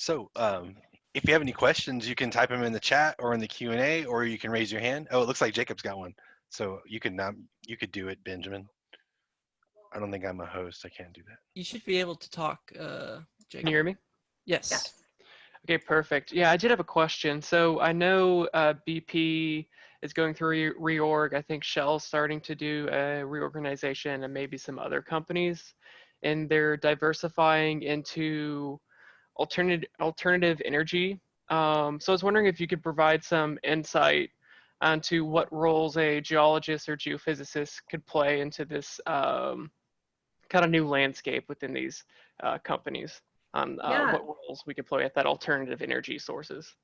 So, if you have any questions, you can type them in the chat or in the Q&A, or you can raise your hand. Oh, it looks like Jacob's got one. So you could do it, Benjamin. I don't think I'm a host. I can't do that. You should be able to talk, Can Jacob. you hear me? Yes. Yes. Okay, perfect. Yeah, I did have a question. So I know BP is going through reorg. I think Shell's starting to do a reorganization, and maybe some other companies, and they're diversifying into alternative energy. So I was wondering if you could provide some insight onto what roles a geologist or geophysicist could play into this kind of new landscape within these companies, on Yeah. what roles we could play at that alternative energy sources.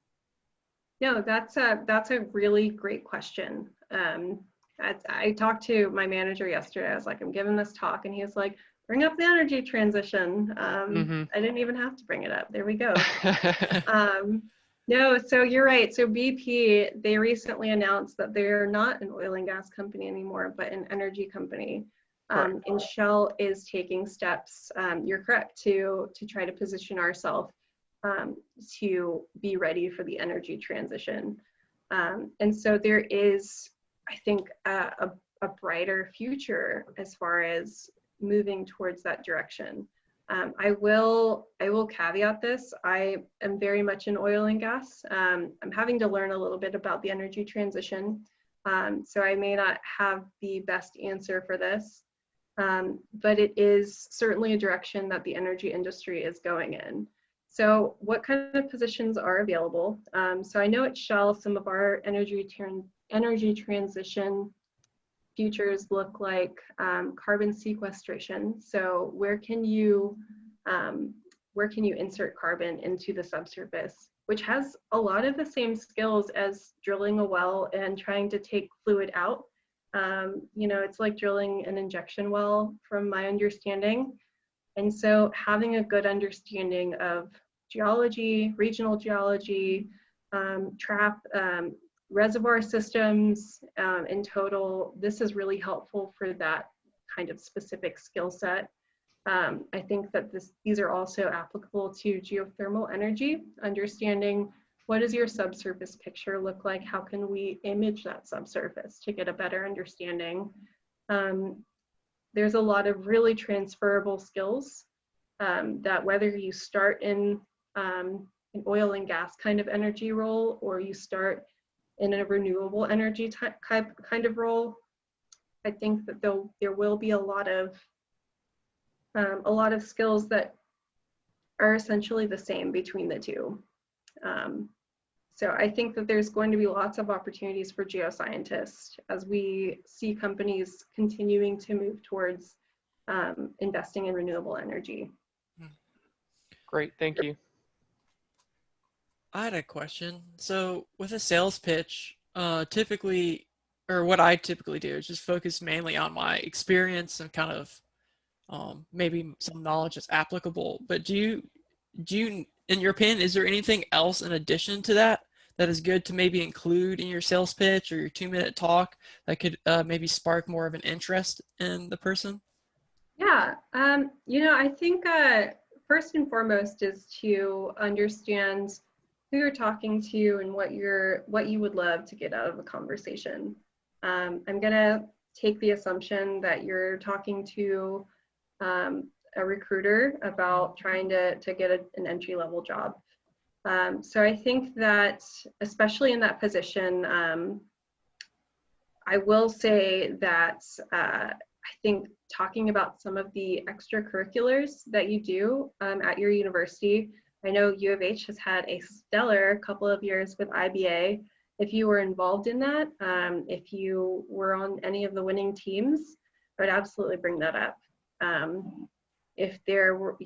No, that's a really great question. I talked to my manager yesterday. I was like, I'm giving this talk, and he was like, bring up the energy transition. I didn't even have to bring it up. There we go. No, so you're right. So BP, they recently announced that they're not an oil and gas company anymore, but an energy company. And Shell is taking steps, you're correct, to try to position ourselves to be ready for the energy transition. And so there is, I think, a brighter future as far as moving towards that direction. I will caveat this. I am very much in oil and gas. I'm having to learn a little bit about the energy transition. So I may not have the best answer for this, but it is certainly a direction that the energy industry is going in. So what kind of positions are available? So I know at Shell, some of our energy transition futures look like carbon sequestration. So where can you insert carbon into the subsurface, which has a lot of the same skills as drilling a well and trying to take fluid out. It's like drilling an injection well, from my understanding. And so having a good understanding of geology, regional geology, reservoir systems in total, this is really helpful for that kind of specific skill set. I think that these are also applicable to geothermal energy, understanding what does your subsurface picture look like? How can we image that subsurface to get a better understanding? There's a lot of really transferable skills that whether you start in an oil and gas kind of energy role, or you start in a renewable energy kind of role, I think that there will be a lot of skills that are essentially the same between the two. So I think that there's going to be lots of opportunities for geoscientists as we see companies continuing to move towards investing in renewable energy. Great, thank you. I had a question. So with a sales pitch, typically, or what I typically do is just focus mainly on my experience and kind of maybe some knowledge that's applicable. But do you, in your opinion, is there anything else in addition to that is good to maybe include in your sales pitch or your 2-minute talk that could maybe spark more of an interest in the person? Yeah, I think first and foremost is to understand who you're talking to and what you would love to get out of a conversation. I'm gonna take the assumption that you're talking to a recruiter about trying to get an entry-level job. So I think that, especially in that position, I will say that I think talking about some of the extracurriculars that you do at your university. I know U of H has had a stellar couple of years with IBA. If you were involved in that, if you were on any of the winning teams, I would absolutely bring that up. If there were,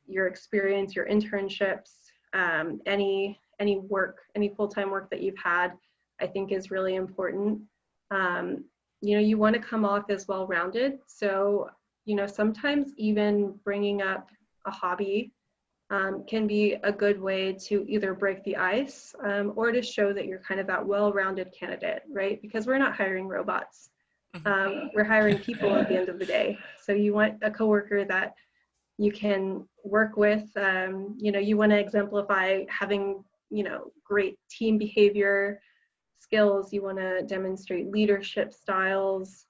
your experience, your internships, any work, any full-time work that you've had, I think is really important. You want to come off as well-rounded. So, sometimes even bringing up a hobby can be a good way to either break the ice or to show that you're kind of that well-rounded candidate, right? Because we're not hiring robots. We're hiring people at the end of the day. So you want a coworker that You can work with, you want to exemplify having, great team behavior skills. You want to demonstrate leadership styles,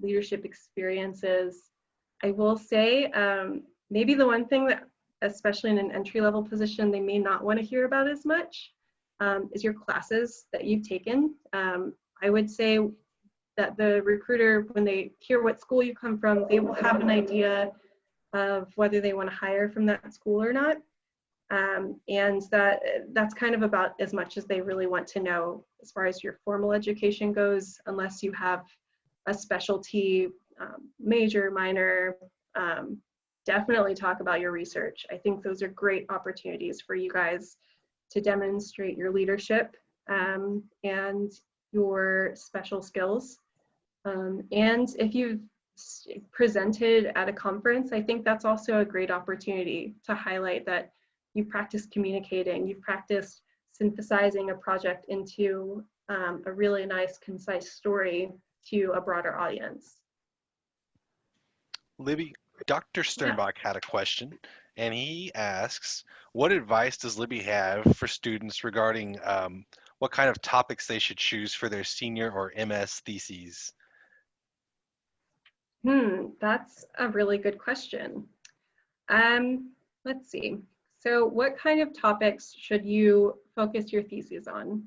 leadership experiences. I will say, maybe the one thing that, especially in an entry-level position, they may not want to hear about as much is your classes that you've taken. I would say that the recruiter, when they hear what school you come from, they will have an idea of whether they want to hire from that school or not. And that's kind of about as much as they really want to know as far as your formal education goes, unless you have a specialty, major, minor. Definitely talk about your research. I think those are great opportunities for you guys to demonstrate your leadership and your special skills. And if you've presented at a conference, I think that's also a great opportunity to highlight that you practice communicating, you've practiced synthesizing a project into a really nice, concise story to a broader audience. Libby, Dr. Sternbach had a question, and he asks, what advice does Libby have for students regarding what kind of topics they should choose for their senior or MS theses? That's a really good question. Let's see. So what kind of topics should you focus your thesis on?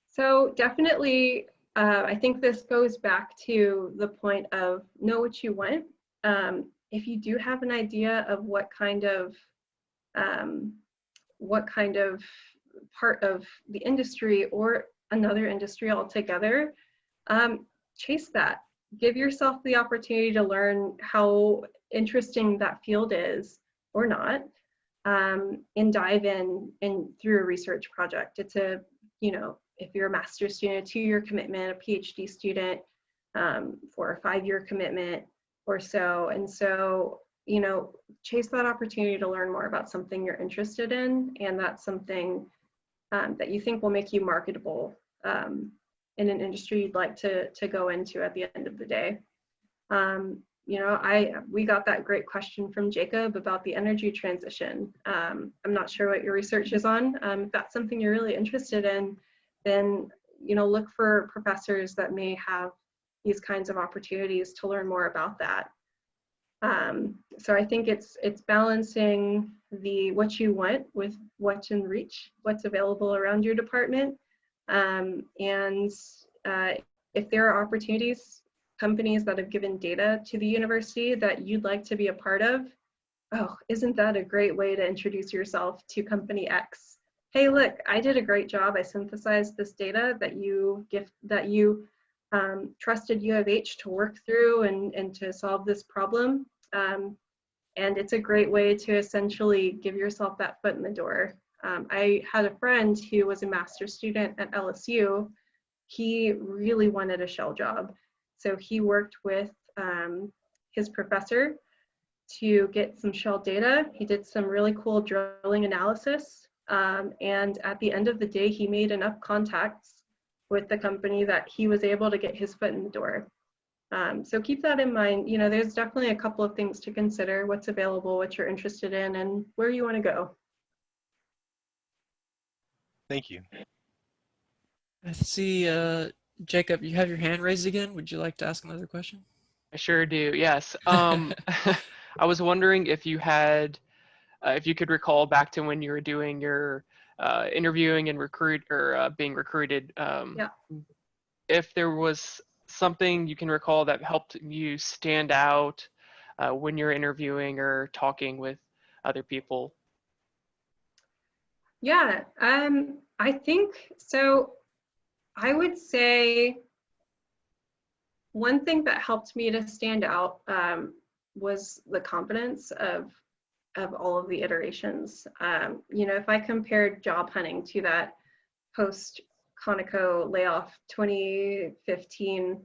So definitely, I think this goes back to the point of know what you want. If you do have an idea of what kind of part of the industry or another industry altogether, chase that. Give yourself the opportunity to learn how interesting that field is or not, and dive in through a research project. It's a, if you're a master's student, a 2-year commitment, a PhD student, 4 or 5-year commitment or so. And so, chase that opportunity to learn more about something you're interested in, and that's something that you think will make you marketable in an industry you'd like to go into at the end of the day. We got that great question from Jacob about the energy transition. I'm not sure what your research is on. If that's something you're really interested in, then look for professors that may have these kinds of opportunities to learn more about that. So I think it's balancing what you want with what's in reach, what's available around your department. And if there are opportunities, companies that have given data to the university that you'd like to be a part of, oh, isn't that a great way to introduce yourself to company X? Hey, look, I did a great job. I synthesized this data that you trusted U of H to work through and to solve this problem. And it's a great way to essentially give yourself that foot in the door. I had a friend who was a master's student at LSU. He really wanted a Shell job. So he worked with his professor to get some Shell data. He did some really cool drilling analysis. And at the end of the day, he made enough contacts with the company that he was able to get his foot in the door. So keep that in mind. There's definitely a couple of things to consider: what's available, what you're interested in, and where you want to go. Thank you. I see, Jacob, you have your hand raised again. Would you like to ask another question? I sure do, yes. I was wondering if you had, if you could recall back to when you were doing your interviewing and being recruited, Yeah. if there was something you can recall that helped you stand out when you're interviewing or talking with other people. Yeah, I think so. I would say one thing that helped me to stand out was the confidence of all of the iterations. If I compared job hunting to that post Conoco layoff 2015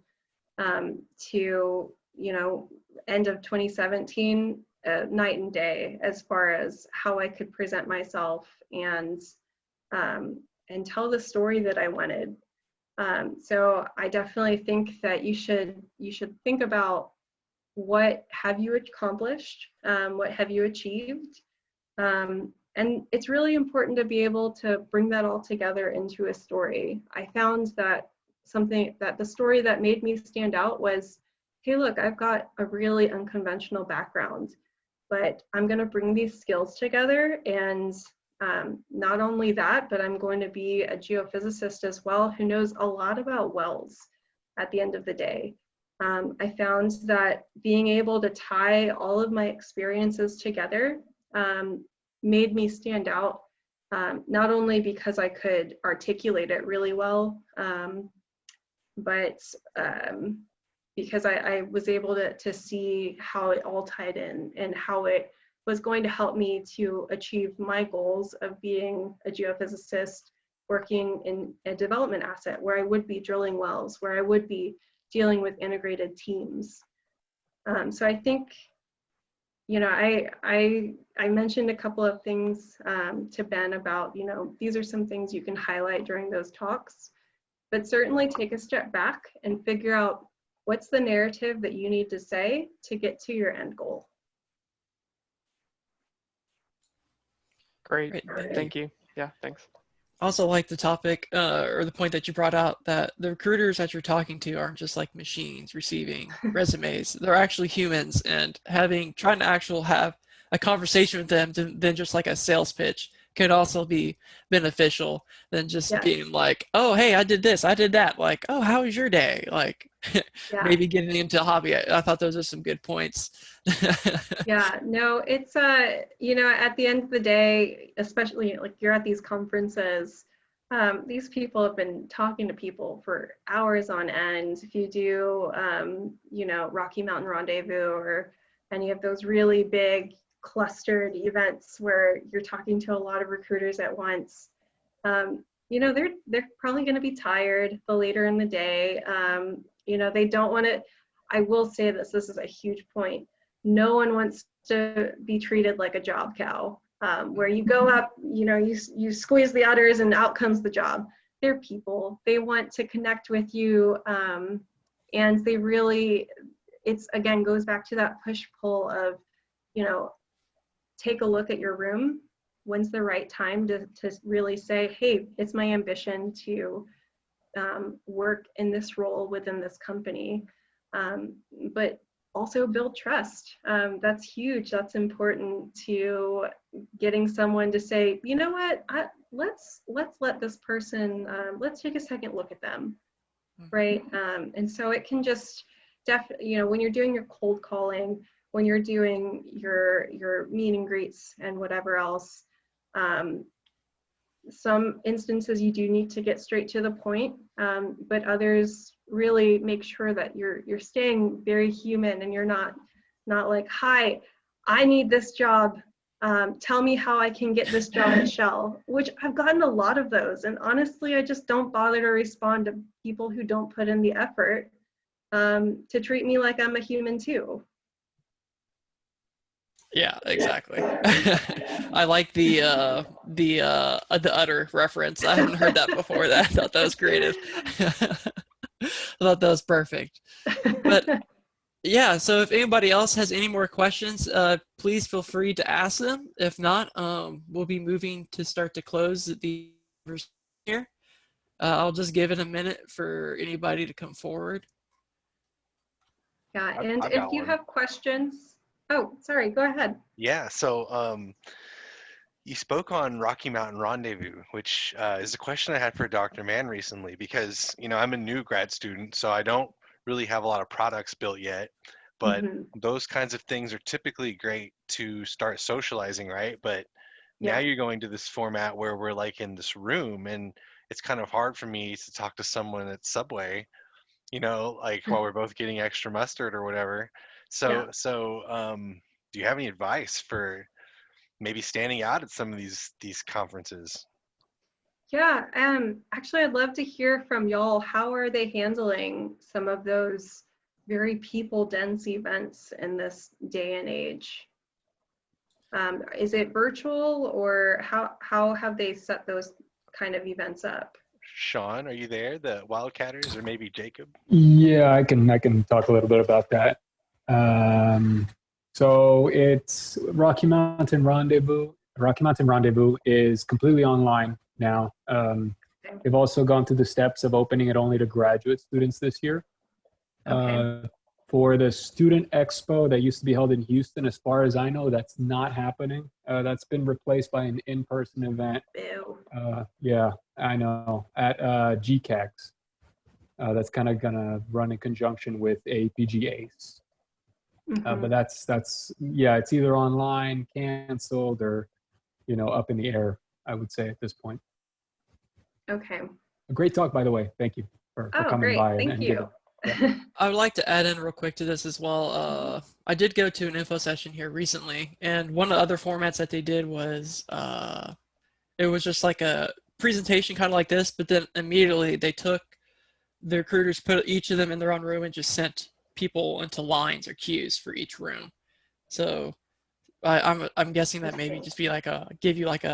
to end of 2017, night and day as far as how I could present myself and tell the story that I wanted. So I definitely think that you should think about what have you accomplished? What have you achieved? And it's really important to be able to bring that all together into a story. I found that the story that made me stand out was, hey, look, I've got a really unconventional background, but I'm going to bring these skills together. And not only that, but I'm going to be a geophysicist as well, who knows a lot about wells at the end of the day. I found that being able to tie all of my experiences together made me stand out, not only because I could articulate it really well, but because I was able to see how it all tied in and how it was going to help me to achieve my goals of being a geophysicist working in a development asset where I would be drilling wells, where I would be dealing with integrated teams. So I think, you know, I mentioned a couple of things to Ben about, you know, these are some things you can highlight during those talks, but certainly take a step back and figure out what's the narrative that you need to say to get to your end goal. Great. Thank you. Yeah, thanks. Also like the topic or the point that you brought out that the recruiters that you're talking to aren't just like machines receiving resumes. They're actually humans, and trying to actually have a conversation with them than just like a sales pitch could also be beneficial than just being like, oh, hey, I did this, I did that. Like, oh, how was your day? Like maybe getting into a hobby. I thought those are some good points. Yeah, no, it's you know, at the end of the day, especially like you're at these conferences, these people have been talking to people for hours on end. If you do you know, Rocky Mountain Rendezvous or any of those really big clustered events where you're talking to a lot of recruiters at once, you know, they're probably going to be tired the later in the day. You know, they don't want to. I will say this is a huge point. No one wants to be treated like a job cow, where you go up, you know, you squeeze the udders and out comes the job. They're people. They want to connect with you, and they really, it's again goes back to that push-pull of, you know, take a look at your room. When's the right time to really say, hey, it's my ambition to work in this role within this company, but also build trust. That's huge. That's important to getting someone to say, you know what, let's let this person, let's take a second look at them, right? And so it can just you know, when you're doing your cold calling, when you're doing your meet and greets and whatever else, some instances you do need to get straight to the point, but others really make sure that you're staying very human and you're not like, hi, I need this job. Tell me how I can get this job at Shell, which I've gotten a lot of those. And honestly, I just don't bother to respond to people who don't put in the effort to treat me like I'm a human too. Yeah, exactly. I like the udder reference. I hadn't heard that before. I thought that was creative. I thought that was perfect. But yeah, so if anybody else has any more questions, please feel free to ask them. If not, we'll be moving to start to close the here. I'll just give it a minute for anybody to come forward. Yeah, and if you have questions, oh, sorry, go ahead. Yeah, so you spoke on Rocky Mountain Rendezvous, which is a question I had for Dr. Mann recently, because, you know, I'm a new grad student, so I don't really have a lot of products built yet, but those kinds of things are typically great to start socializing, right? But now you're going to this format where we're like in this room, and it's kind of hard for me to talk to someone at Subway, you know, like while we're both getting extra mustard or whatever. So do you have any advice for maybe standing out at some of these conferences? Yeah, actually, I'd love to hear from y'all. How are they handling some of those very people-dense events in this day and age? Is it virtual, or how have they set those kind of events up? Sean, are you there? The Wildcatters, or maybe Jacob? Yeah, I can talk a little bit about that. So it's Rocky Mountain Rendezvous. Rocky Mountain Rendezvous is completely online now. They've also gone through the steps of opening it only to graduate students this year. Okay. For the Student Expo that used to be held in Houston, as far as I know, that's not happening. That's been replaced by an in-person event. Ew. Yeah, I know, at GCAX. That's kind of gonna run in conjunction with APGAs. But that's yeah, it's either online, canceled, or up in the air, I would say at this point. Okay. A great talk, by the way. Thank you for Oh, coming great. by Thank and you. I would like to add in real quick to this as well. I did go to an info session here recently, and one of the other formats that they did was it was just like a presentation kind of like this, but then immediately they took the recruiters, put each of them in their own room, and just sent people into lines or queues for each room. So I'm guessing that maybe just be like give you like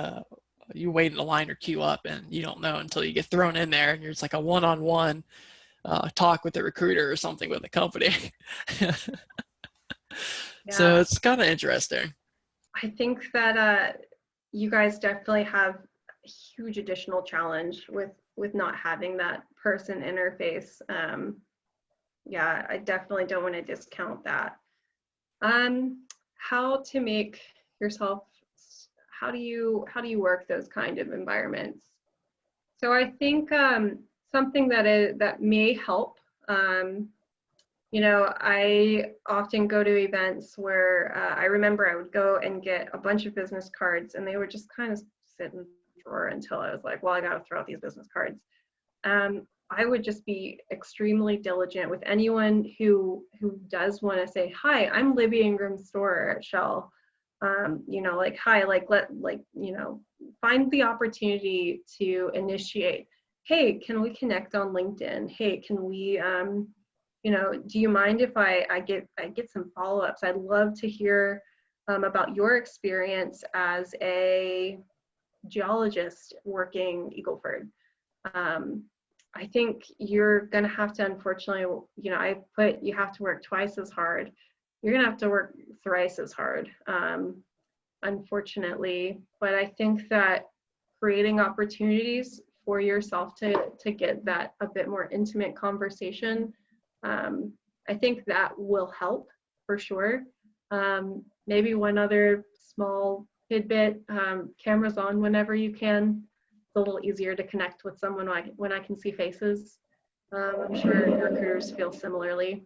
you wait in a line or queue up, and you don't know until you get thrown in there, and you're just like a one-on-one talk with the recruiter or something with the company. So Yeah. it's kind of interesting. I think that you guys definitely have a huge additional challenge with not having that person interface. Yeah, I definitely don't want to discount that. How to make yourself, how do you work those kind of environments? So I think something that may help. I often go to events where I remember I would go and get a bunch of business cards, and they would just kind of sit in the drawer until I was like, well, I got to throw out these business cards. I would just be extremely diligent with anyone who does want to say, hi, I'm Libby Ingram Storer at Shell. Hi, find the opportunity to initiate. Hey, can we connect on LinkedIn? Hey, can we, do you mind if I get some follow-ups? I'd love to hear about your experience as a geologist working Eagleford. I think you're going to have to, unfortunately, you have to work twice as hard. You're going to have to work thrice as hard, unfortunately. But I think that creating opportunities for yourself to get that a bit more intimate conversation, I think that will help for sure. Maybe one other small tidbit, cameras on whenever you can. It's a little easier to connect with someone when I can see faces. I'm sure recruiters feel similarly.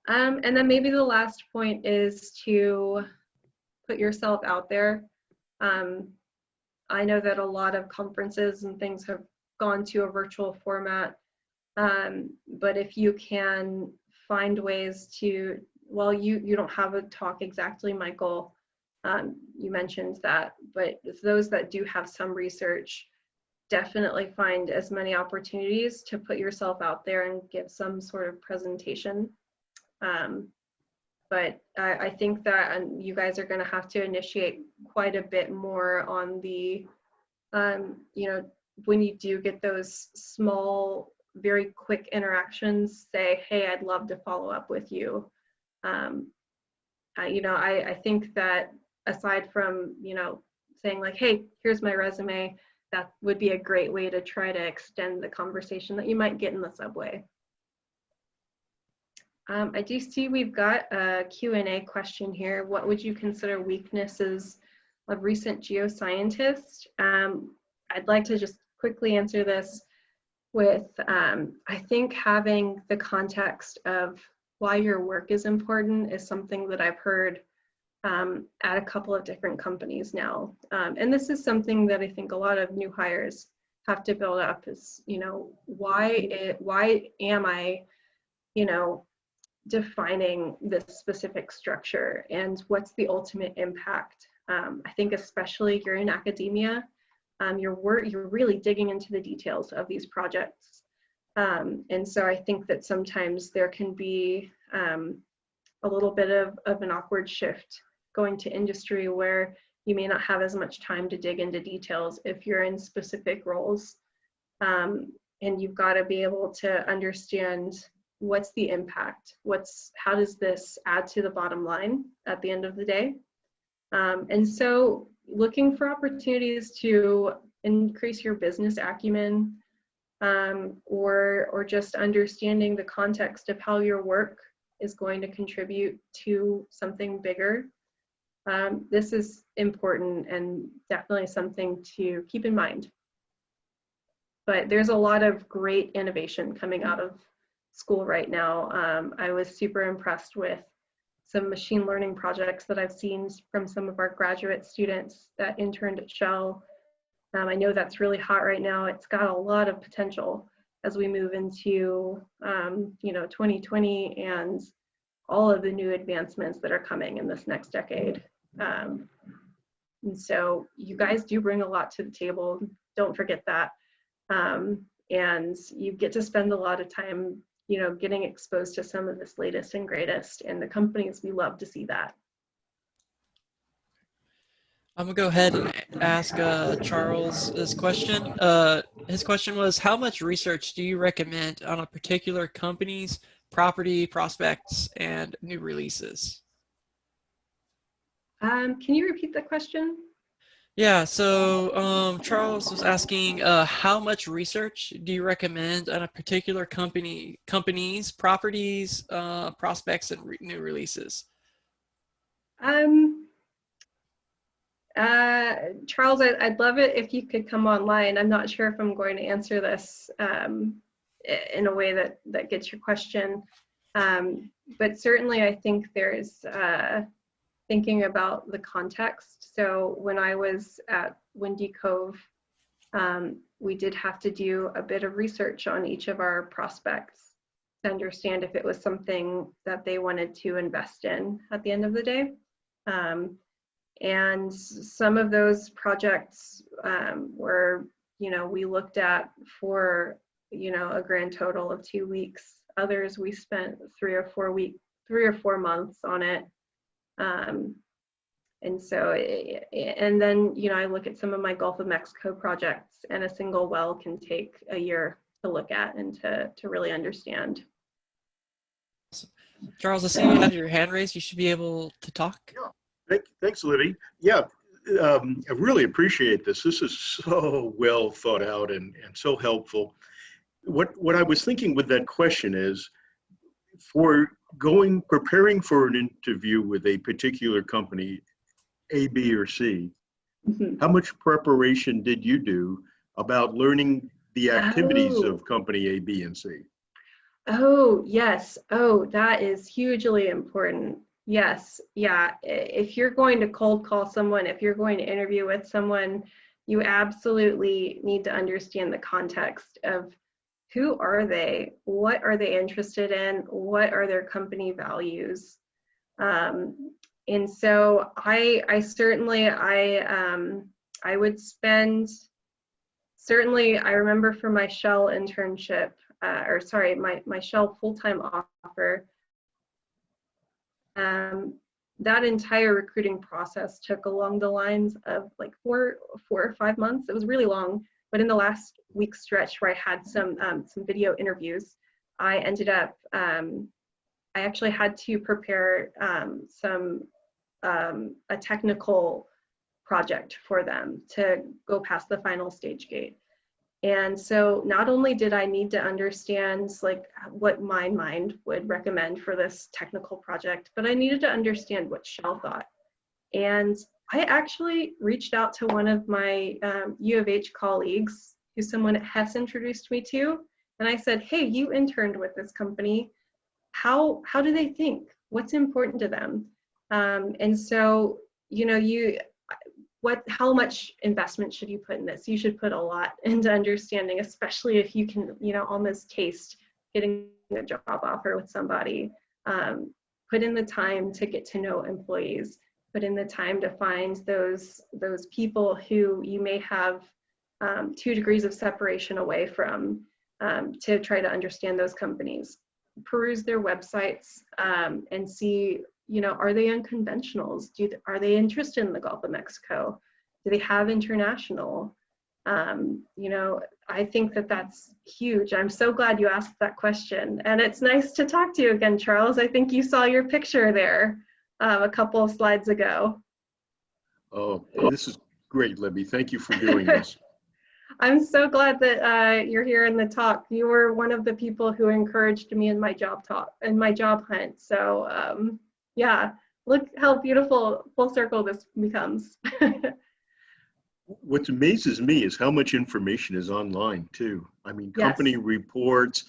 And then maybe the last point is to put yourself out there. I know that a lot of conferences and things have gone to a virtual format, but if you can find ways to, well, you don't have a talk exactly, Michael. You mentioned that, but those that do have some research, definitely find as many opportunities to put yourself out there and give some sort of presentation. But I think that you guys are going to have to initiate quite a bit more on the, when you do get those small, very quick interactions, say, hey, I'd love to follow up with you. I think that aside from, saying like, hey, here's my resume, that would be a great way to try to extend the conversation that you might get in the subway. I do see we've got a Q&A question here. What would you consider weaknesses of recent geoscientists? I'd like to just quickly answer this with, I think having the context of why your work is important is something that I've heard at a couple of different companies now. And this is something that I think a lot of new hires have to build up is, why am I, defining this specific structure and what's the ultimate impact? I think especially you're in academia, you're really digging into the details of these projects. And so I think that sometimes there can be a little bit of an awkward shift going to industry where you may not have as much time to dig into details if you're in specific roles. And you've got to be able to understand what's the impact? How does this add to the bottom line at the end of the day? And so looking for opportunities to increase your business acumen, or just understanding the context of how your work is going to contribute to something bigger. This is important and definitely something to keep in mind. But there's a lot of great innovation coming out of school right now. I was super impressed with some machine learning projects that I've seen from some of our graduate students that interned at Shell. I know that's really hot right now. It's got a lot of potential as we move into 2020 and all of the new advancements that are coming in this next decade. And so you guys do bring a lot to the table. Don't forget that. And you get to spend a lot of time, getting exposed to some of this latest and greatest, and the companies, we love to see that. I'm gonna go ahead and ask Charles this question. His question was, how much research do you recommend on a particular company's property, prospects, and new releases? Can you repeat the question? Yeah, so Charles was asking, how much research do you recommend on a particular company's properties, prospects, and new releases? Charles, I'd love it if you could come online. I'm not sure if I'm going to answer this in a way that gets your question, but certainly I think there's thinking about the context. So when I was at Windy Cove, we did have to do a bit of research on each of our prospects to understand if it was something that they wanted to invest in at the end of the day. And some of those projects were, we looked at for, a grand total of 2 weeks. Others we spent 3 or 4 months on it. And so, and then, I look at some of my Gulf of Mexico projects, and a single well can take a year to look at and to really understand. Charles, I see you have your hand raised. You should be able to talk. Yeah. Thanks, Libby. Yeah, I really appreciate this. This is so well thought out and so helpful. What I was thinking with that question is, for preparing for an interview with a particular company, A, B, or C, how much preparation did you do about learning the activities of company A, B, and C? Oh, yes. Oh, that is hugely important. Yes. Yeah. If you're going to cold call someone, if you're going to interview with someone, you absolutely need to understand the context of who are they? What are they interested in? What are their company values? And so I would spend, certainly I remember for my Shell internship, my Shell full-time offer, that entire recruiting process took along the lines of like 4 or 5 months. It was really long, but in the last week stretch where I had some video interviews, I ended up, I actually had to prepare a technical project for them to go past the final stage gate. And so not only did I need to understand like what my mind would recommend for this technical project, but I needed to understand what Shell thought. And I actually reached out to one of my U of H colleagues, who someone at Hess introduced me to, and I said, hey, you interned with this company. How do they think? What's important to them? And so, how much investment should you put in this? You should put a lot into understanding, especially if you can, almost taste getting a job offer with somebody. Put in the time to get to know employees. Put in the time to find those people who you may have 2 degrees of separation away from, to try to understand those companies. Peruse their websites and see, are they unconventionals? Are they interested in the Gulf of Mexico? Do they have international? You know, I think that that's huge. I'm so glad you asked that question. And it's nice to talk to you again, Charles. I think you saw your picture there a couple of slides ago. Oh, this is great, Libby. Thank you for doing this. I'm so glad that you're here in the talk. You were one of the people who encouraged me in my job hunt. So yeah, look how beautiful full circle this becomes. What amazes me is how much information is online too. I mean, Yes. company reports,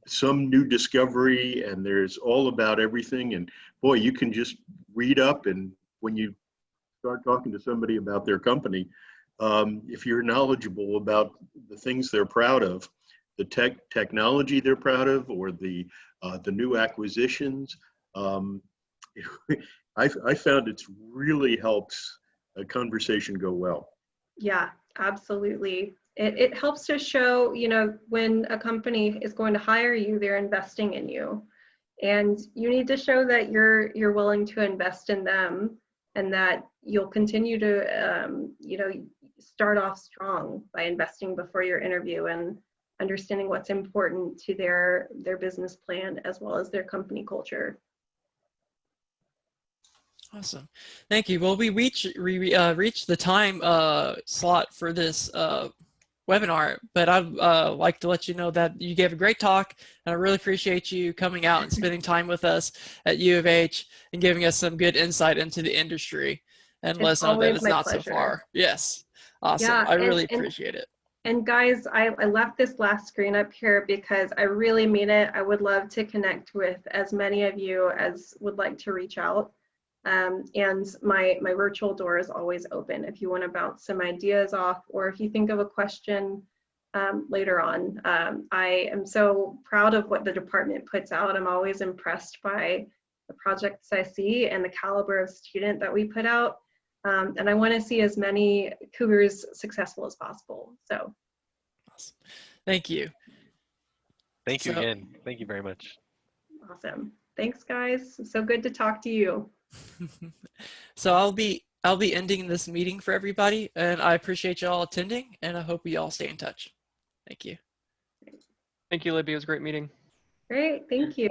some new discovery, and there's all about everything. And boy, you can just read up, and when you start talking to somebody about their company, if you're knowledgeable about the things they're proud of, the technology they're proud of, or the new acquisitions, I found it's really helps a conversation go well. Yeah, absolutely. It helps to show, you know, when a company is going to hire you, they're investing in you. And you need to show that you're willing to invest in them, and that you'll continue to, you know, start off strong by investing before your interview and understanding what's important to their business plan as well as their company culture. Awesome. Thank you. Well, we reached the time slot for this webinar, but I'd like to let you know that you gave a great talk, and I really appreciate you coming out and spending time with us at U of H and giving us some good insight into the industry and let us know that it's not so far. Yes. Awesome. Yeah, I really appreciate it. And guys, I left this last screen up here because I really mean it. I would love to connect with as many of you as would like to reach out. And my virtual door is always open if you want to bounce some ideas off, or if you think of a question later on. I am so proud of what the department puts out. I'm always impressed by the projects I see and the caliber of student that we put out. And I want to see as many Cougars successful as possible. So, awesome. Thank you. Thank you again. Thank you very much. Awesome. Thanks, guys. So good to talk to you. So I'll be ending this meeting for everybody, and I appreciate y'all attending, and I hope we all stay in touch. Thank you. Thank you, Libby. It was a great meeting. Great. Thank you.